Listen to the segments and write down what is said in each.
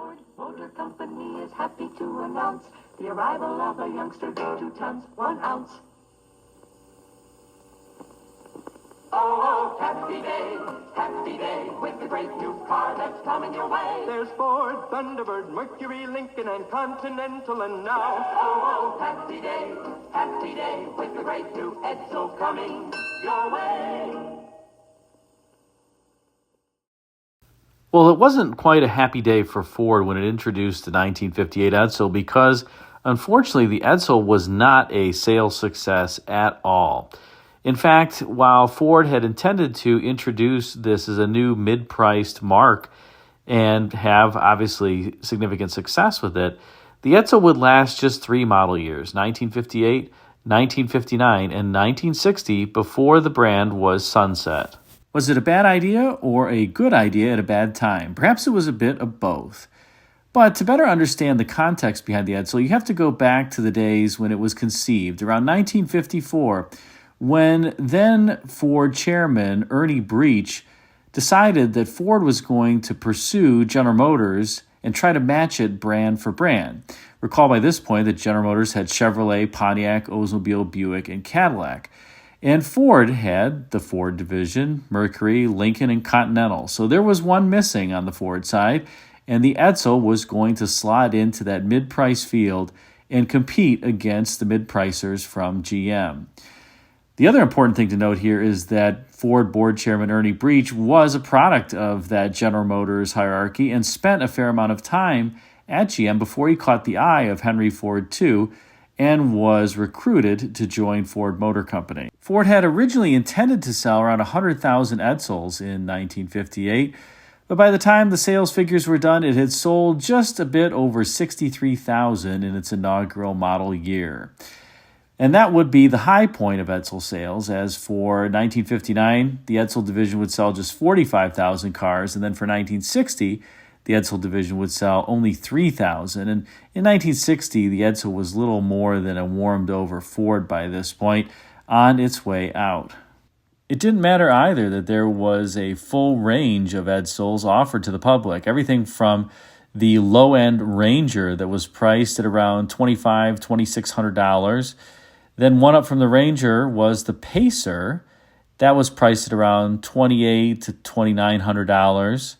Ford Motor Company is happy to announce the arrival of a youngster, 2 tons, 1 ounce. Oh, happy day, with the great new car that's coming your way. There's Ford, Thunderbird, Mercury, Lincoln, and Continental, and now. Oh, happy day, with the great new Edsel coming your way. Well, it wasn't quite a happy day for Ford when it introduced the 1958 Edsel because, unfortunately, the Edsel was not a sales success at all. In fact, while Ford had intended to introduce this as a new mid-priced marque and have obviously significant success with it, the Edsel would last just 3 model years, 1958, 1959, and 1960, before the brand was sunset. Was it a bad idea or a good idea at a bad time? Perhaps it was a bit of both. But to better understand the context behind the Edsel, you have to go back to the days when it was conceived, around 1954, when then Ford chairman Ernie Breech decided that Ford was going to pursue General Motors and try to match it brand for brand. Recall by this point that General Motors had Chevrolet, Pontiac, Oldsmobile, Buick, and Cadillac. And Ford had the Ford division, Mercury, Lincoln, and Continental. So there was one missing on the Ford side, and the Edsel was going to slot into that mid-price field and compete against the mid-pricers from GM. The other important thing to note here is that Ford board chairman Ernie Breech was a product of that General Motors hierarchy and spent a fair amount of time at GM before he caught the eye of Henry Ford II and was recruited to join Ford Motor Company. Ford had originally intended to sell around 100,000 Edsels in 1958, but by the time the sales figures were done, it had sold just a bit over 63,000 in its inaugural model year. And that would be the high point of Edsel sales, as for 1959, the Edsel division would sell just 45,000 cars, and then for 1960, the Edsel division would sell only 3,000. And in 1960, the Edsel was little more than a warmed-over Ford by this point, on its way out. It didn't matter either that there was a full range of Edsels offered to the public, everything from the low-end Ranger that was priced at around $2,500, $2,600. Then one up from the Ranger was the Pacer. That was priced at around $2,800 to $2,900.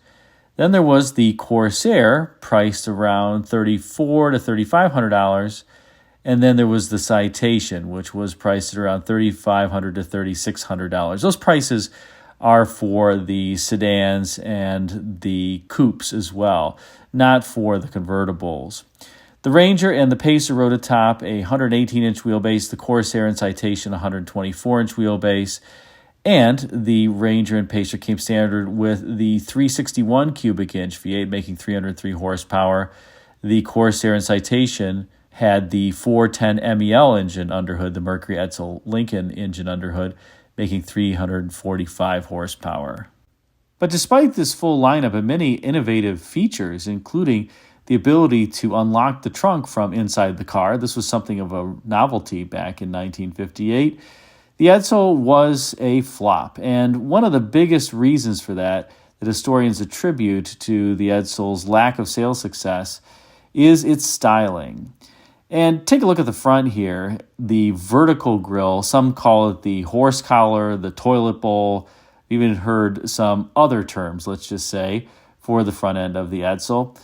Then there was the Corsair, priced around $3,400 to $3,500. And then there was the Citation, which was priced at around $3,500 to $3,600. Those prices are for the sedans and the coupes as well, not for the convertibles. The Ranger and the Pacer rode atop a 118-inch wheelbase, the Corsair and Citation 124-inch wheelbase, and the Ranger and Pacer came standard with the 361 cubic inch V8 making 303 horsepower. The Corsair and Citation had the 410 MEL engine underhood, the Mercury Edsel Lincoln engine underhood, making 345 horsepower. But despite this full lineup and many innovative features, including the ability to unlock the trunk from inside the car, this was something of a novelty back in 1958, the Edsel was a flop. And one of the biggest reasons for that historians attribute to the Edsel's lack of sales success is its styling. And take a look at the front here, the vertical grille. Some call it the horse collar, the toilet bowl. We've even heard some other terms, let's just say, for the front end of the Edsel.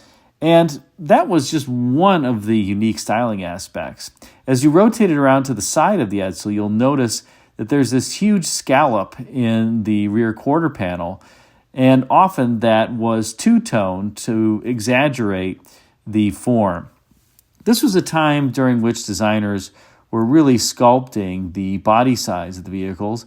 And that was just one of the unique styling aspects. As you rotate it around to the side of the Edsel, you'll notice that there's this huge scallop in the rear quarter panel, and often that was two-tone to exaggerate the form. This was a time during which designers were really sculpting the body size of the vehicles,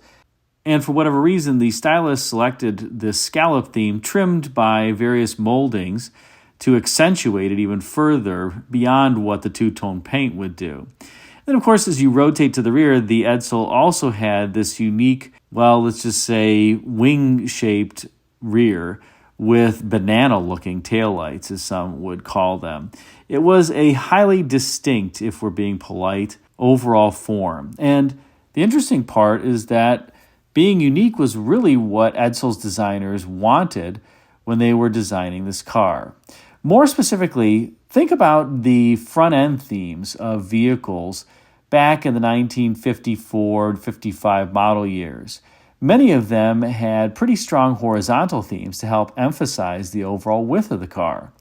and for whatever reason, the stylists selected this scallop theme trimmed by various moldings to accentuate it even further beyond what the two-tone paint would do. Then, of course, as you rotate to the rear, the Edsel also had this unique, well, let's just say wing-shaped rear with banana-looking taillights, as some would call them. It was a highly distinct, if we're being polite, overall form. And the interesting part is that being unique was really what Edsel's designers wanted when they were designing this car. More specifically, think about the front-end themes of vehicles back in the 1954 and 55 model years. Many of them had pretty strong horizontal themes to help emphasize the overall width of the car.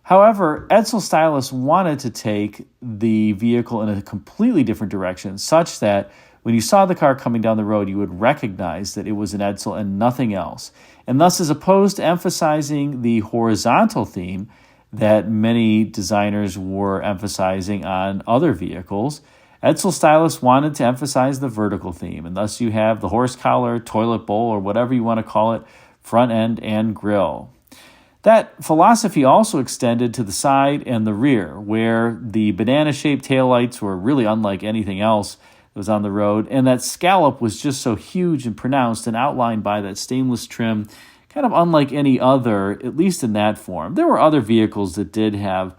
However, Edsel stylists wanted to take the vehicle in a completely different direction, such that when you saw the car coming down the road, you would recognize that it was an Edsel and nothing else. And thus, as opposed to emphasizing the horizontal theme that many designers were emphasizing on other vehicles, Edsel stylists wanted to emphasize the vertical theme, and thus you have the horse collar, toilet bowl, or whatever you want to call it, front end and grille. That philosophy also extended to the side and the rear, where the banana-shaped taillights were really unlike anything else that was on the road, and that scallop was just so huge and pronounced and outlined by that stainless trim, kind of unlike any other, at least in that form. There were other vehicles that did have,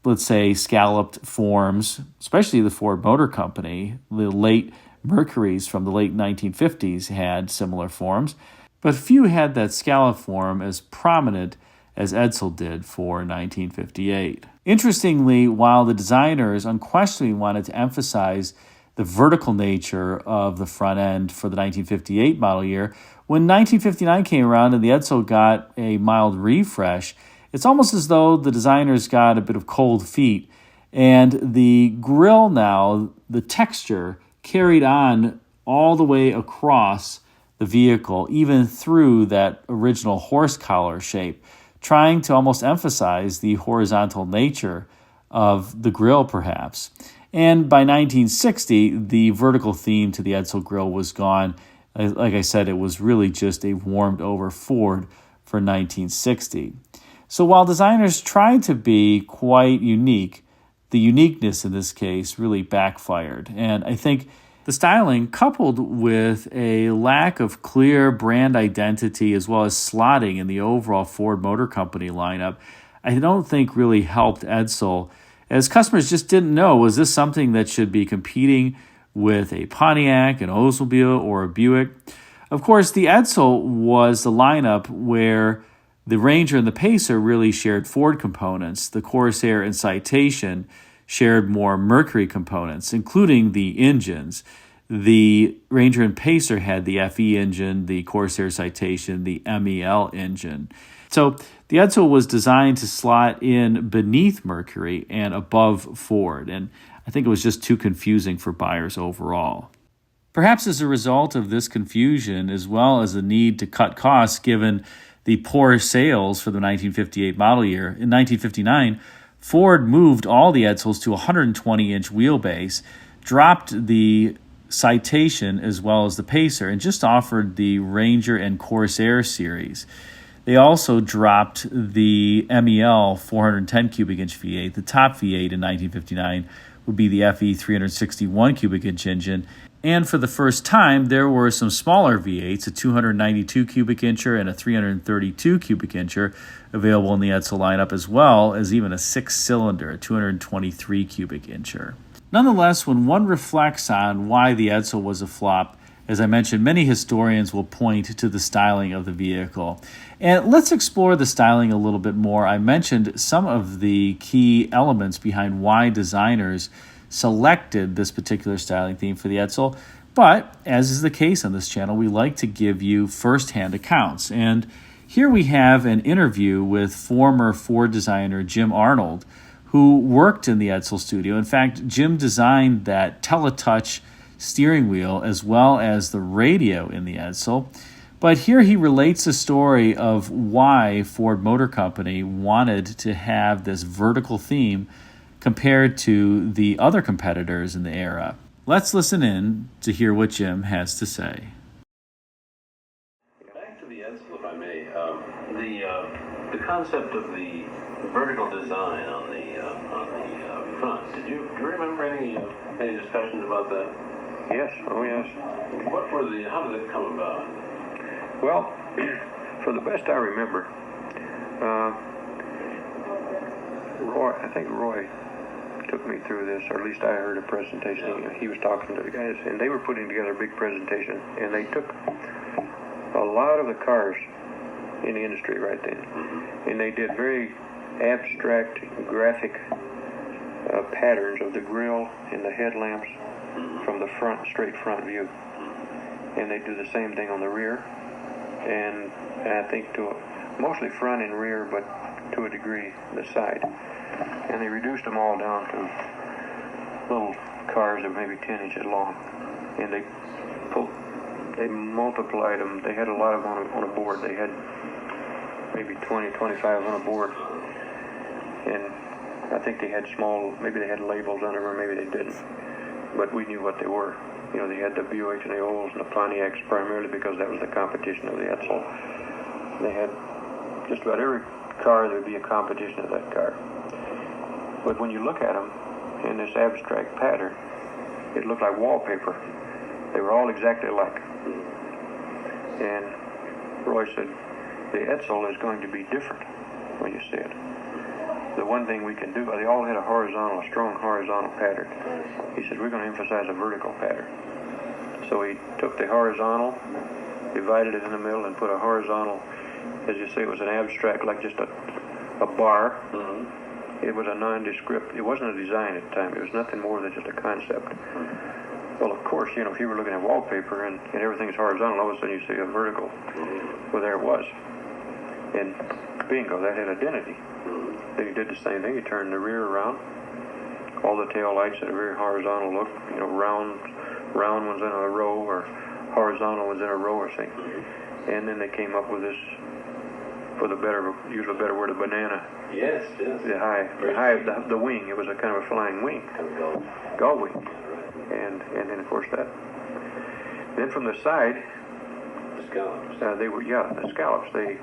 let's say, scalloped forms, especially the Ford Motor Company. The late Mercurys from the late 1950s had similar forms, but few had that scallop form as prominent as Edsel did for 1958. Interestingly, while the designers unquestionably wanted to emphasize the vertical nature of the front end for the 1958 model year, when 1959 came around and the Edsel got a mild refresh, it's almost as though the designers got a bit of cold feet, and the grille now, the texture, carried on all the way across the vehicle, even through that original horse collar shape, trying to almost emphasize the horizontal nature of the grille, perhaps. And by 1960, the vertical theme to the Edsel grille was gone. Like I said, it was really just a warmed-over Ford for 1960. So while designers tried to be quite unique, the uniqueness in this case really backfired. And I think the styling, coupled with a lack of clear brand identity as well as slotting in the overall Ford Motor Company lineup, I don't think really helped Edsel, as customers just didn't know, was this something that should be competing with a Pontiac, an Oldsmobile, or a Buick? Of course, the Edsel was the lineup where the Ranger and the Pacer really shared Ford components. The Corsair and Citation shared more Mercury components, including the engines. The Ranger and Pacer had the FE engine, the Corsair Citation, the MEL engine. So the Edsel was designed to slot in beneath Mercury and above Ford, and I think it was just too confusing for buyers overall. Perhaps as a result of this confusion, as well as the need to cut costs given the poor sales for the 1958 model year, in 1959, Ford moved all the Edsels to a 120-inch wheelbase, dropped the Citation as well as the Pacer, and just offered the Ranger and Corsair series. They also dropped the MEL 410 cubic inch V8. The top V8 in 1959 would be the FE 361 cubic inch engine. And for the first time, there were some smaller V8s, a 292 cubic incher and a 332 cubic incher available in the Edsel lineup, as well as even a six-cylinder, a 223 cubic incher. Nonetheless, when one reflects on why the Edsel was a flop, as I mentioned, many historians will point to the styling of the vehicle. And let's explore the styling a little bit more. I mentioned some of the key elements behind why designers selected this particular styling theme for the Edsel, but as is the case on this channel, we like to give you first-hand accounts. And here we have an interview with former Ford designer Jim Arnold, who worked in the Edsel studio. In fact, Jim designed that Teletouch steering wheel as well as the radio in the Edsel. But here he relates the story of why Ford Motor Company wanted to have this vertical theme compared to the other competitors in the era. Let's listen in to hear what Jim has to say. Back to the Edsel, if I may. The concept of the vertical design on the front. Do you remember any discussions about that? Yes, oh yes. How did it come about? Well, for the best I remember, Roy took me through this, or at least I heard a presentation. Yeah. He was talking to the guys, and they were putting together a big presentation, and they took a lot of the cars in the industry right then, and they did very abstract graphic patterns of the grille and the headlamps from the front, straight front view. And they do the same thing on the rear, and I think mostly front and rear, but to a degree the side. And they reduced them all down to little cars that maybe 10 inches long, and they multiplied them. They had a lot of them on a board. They had maybe 20, 25 on a board, and I think they had maybe they had labels on them, or maybe they didn't, but we knew what they were. You know, they had the Buicks and the Olds and the Pontiacs primarily because that was the competition of the Edsel. They had just about every car there would be a competition of that car. But when you look at them in this abstract pattern, it looked like wallpaper. They were all exactly alike. And Roy said, the Edsel is going to be different when you see it. The one thing we can do, they all had a strong horizontal pattern. He said, we're going to emphasize a vertical pattern. So he took the horizontal, divided it in the middle, and put a horizontal, as you say, it was an abstract, like just a bar. Mm-hmm. It was a nondescript, it wasn't a design at the time, it was nothing more than just a concept. Well, of course, you know, if you were looking at wallpaper and everything's horizontal, all of a sudden you see a vertical. Well, there it was. And bingo, that had identity. Then he did the same thing. He turned the rear around. All the tail lights had a very horizontal look. You know, round ones in a row, or horizontal ones in a row, or something. And then they came up with this, for the use a better word, a banana. Yes. The wing. It was a kind of a flying wing. Gull wing. And then of course that. Then from the side, the scallops. The scallops. They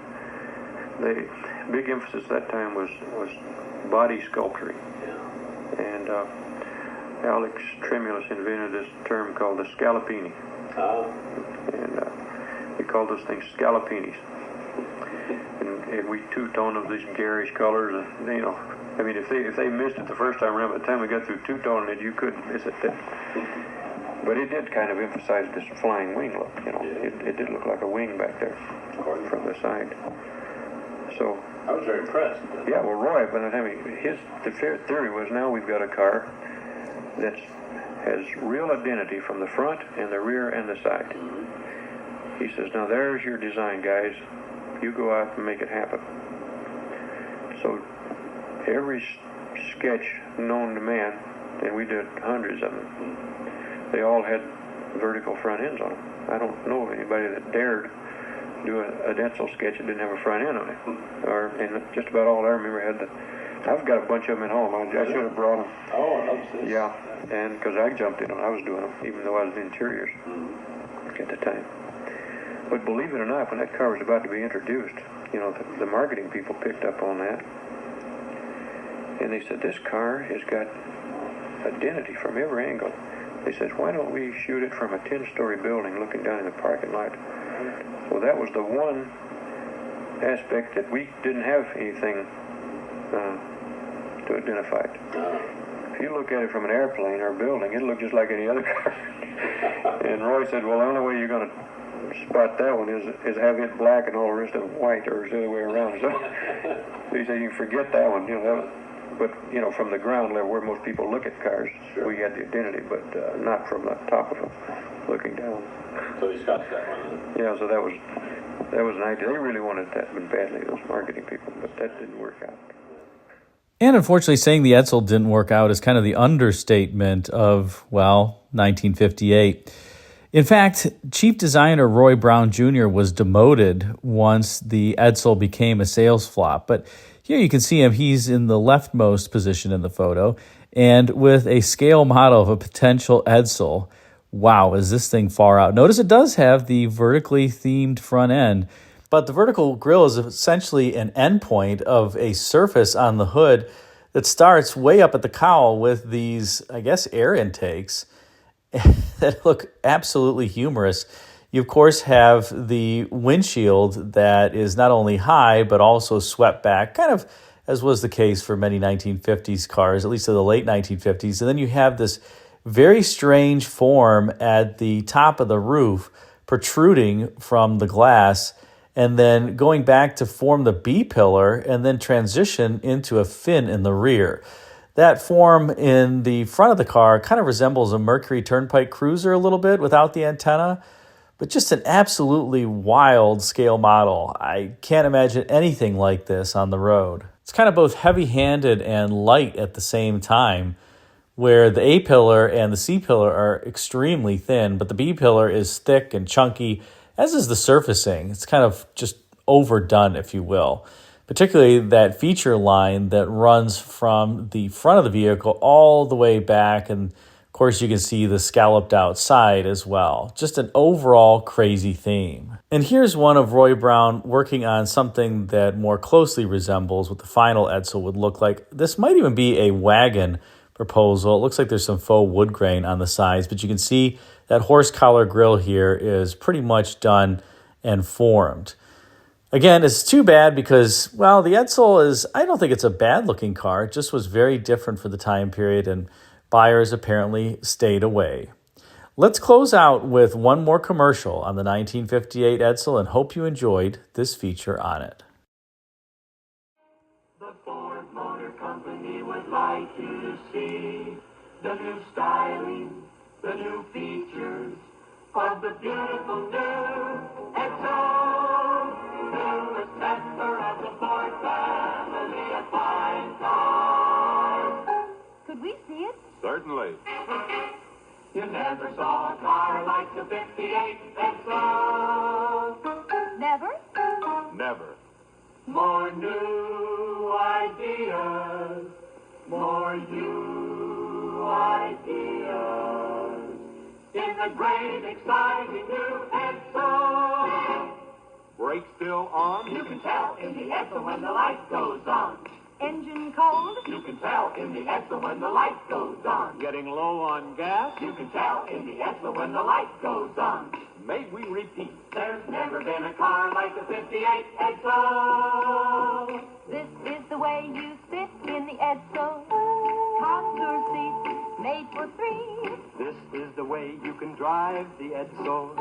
big emphasis that time was body sculpturing. Yeah. And Alex Tremulous invented this term called the scallopini. And we called those things scallopinis. And we two-tone of these garish colors, and, you know, I mean, if they missed it the first time around, by the time we got through two-toning it, you couldn't miss it then. But it did kind of emphasize this flying wing look, you know. It did look like a wing back there from the side. So I was very impressed. Yeah, well, Roy, by the time the theory was, now we've got a car that has real identity from the front and the rear and the side. Mm-hmm. He says, now there's your design, guys. You go out and make it happen. So every sketch known to man, and we did hundreds of them, they all had vertical front ends on them. I don't know of anybody that dared do an Edsel sketch that didn't have a front end on it. And just about all I remember had I've got a bunch of them at home. I should have brought them. Oh, I love this. Yeah, and because I jumped in on I was doing them, even though I was in interiors at the time. But believe it or not, when that car was about to be introduced, you know, the marketing people picked up on that. And they said, this car has got identity from every angle. They said, why don't we shoot it from a 10-story building looking down in the parking lot? Well, that was the one aspect that we didn't have anything to identify it. If you look at it from an airplane or a building, it'll look just like any other car. And Roy said, well, the only way you're going to spot that one is have it black and all the rest of it white, or it's the other way around. So he said, you can forget that one. You know, but, you know, from the ground level where most people look at cars, we had the identity, but not from the top of them, looking down. So he scotched that one. Yeah, so that was an idea. They really wanted that badly, those marketing people, but that didn't work out. And unfortunately, saying the Edsel didn't work out is kind of the understatement of, well, 1958. In fact, Chief Designer Roy Brown Jr. was demoted once the Edsel became a sales flop. But here you can see him. He's in the leftmost position in the photo. And with a scale model of a potential Edsel, wow, is this thing far out. Notice it does have the vertically themed front end, but the vertical grille is essentially an endpoint of a surface on the hood that starts way up at the cowl with these, I guess, air intakes that look absolutely humorous. You, of course, have the windshield that is not only high, but also swept back, kind of as was the case for many 1950s cars, at least in the late 1950s. And then you have this very strange form at the top of the roof protruding from the glass. and then going back to form the B pillar and then transition into a fin in the rear. That form in the front of the car kind of resembles a Mercury Turnpike Cruiser a little bit without the antenna, but just an absolutely wild scale model. I can't imagine anything like this on the road. It's kind of both heavy-handed and light at the same time, where the A pillar and the C pillar are extremely thin, but the B pillar is thick and chunky, as is the surfacing. It's kind of just overdone, if you will. Particularly that feature line that runs from the front of the vehicle all the way back, and of course you can see the scalloped outside as well. Just an overall crazy theme. And here's one of Roy Brown working on something that more closely resembles what the final Edsel would look like. This might even be a wagon proposal. It looks like there's some faux wood grain on the sides, but you can see that horse collar grille here is pretty much done and formed. Again, it's too bad because, well, the Edsel is, I don't think it's a bad looking car. It just was very different for the time period, and buyers apparently stayed away. Let's close out with one more commercial on the 1958 Edsel and hope you enjoyed this feature on it. The Ford Motor Company would like you to see the new styling, the new features of the beautiful new Edsel. Newest member of the Ford family, a fine car. Could we see it? Certainly. You never saw a car like the 58 Edsel. Never? Never. More new ideas, more you ideas. In the great, exciting new Edsel. Brake still on? You can tell in the Edsel when the light goes on. Engine cold? You can tell in the Edsel when the light goes on. Getting low on gas? You can tell in the Edsel when the light goes on. May we repeat? There's never been a car like the 58 Edsel. This is the way you sit in the Edsel. Contour seat made for three. This is the way you can drive the Edsel.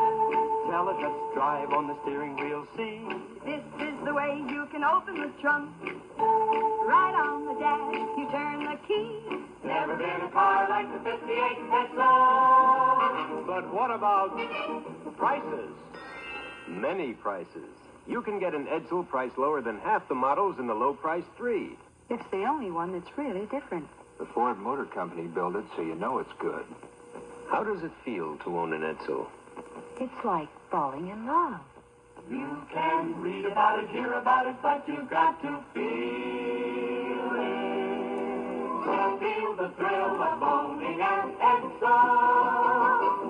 Tell it, let's drive on the steering wheel, see. This is the way you can open the trunk. Right on the dash, you turn the key. Never been a car like the 58 Edsel. But what about prices? Many prices. You can get an Edsel priced lower than half the models in the low price 3. It's the only one that's really different. The Ford Motor Company built it, so you know it's good. How does it feel to own an Edsel? It's like falling in love. You can read about it, hear about it, but you've got to feel it. So feel the thrill of owning an Edsel.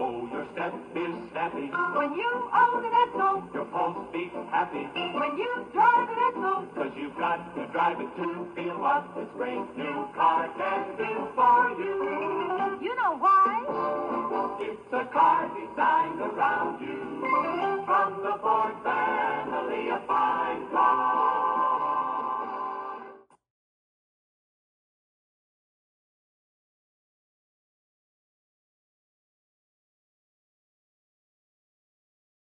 Oh, your step is snappy. When you own an Edsel, Your pulse beats happy. when you drive an Edsel, Cause you've got to drive it to feel what this great new car can do for you. you know why? It's a car designed around you. From the Ford family.